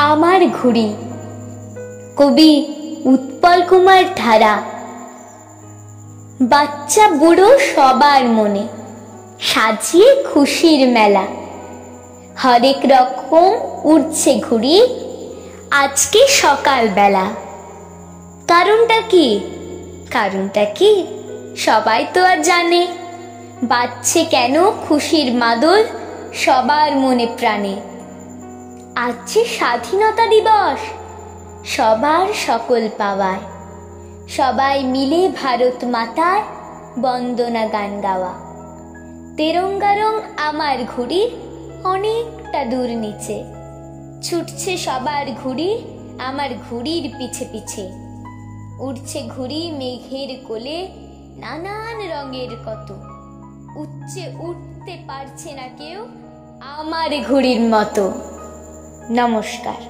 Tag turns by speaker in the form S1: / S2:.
S1: আমার ঘুড়ি, কবি উৎপল কুমার ধারা। বাচ্চা বুড়ো সবার মনে সাজিয়ে খুশির মেলা, হরেক রকম উড়ছে ঘুড়ি আজকে সকাল বেলা। কারণটা কি? কারণটা কি সবাই তো আর জানে, বাজছে কেন খুশির মাদল সবার মনে প্রাণে। আজ যে স্বাধীনতা দিবস, সবার সকল পাওয়ায়, সবাই মিলে ভারত মাতার বন্দনা গান গাওয়া। তেরঙ্গা রং আমার ঘুড়ির অনেকটা দূর নিচে, ছুটছে সবার ঘুড়ি আমার ঘুড়ির পিছে পিছে। উড়ছে ঘুড়ি মেঘের কোলে নানান রঙের কত, উচ্চে উঠতে পারছে না কেউ আমার ঘুড়ির মতো। নমস্কার।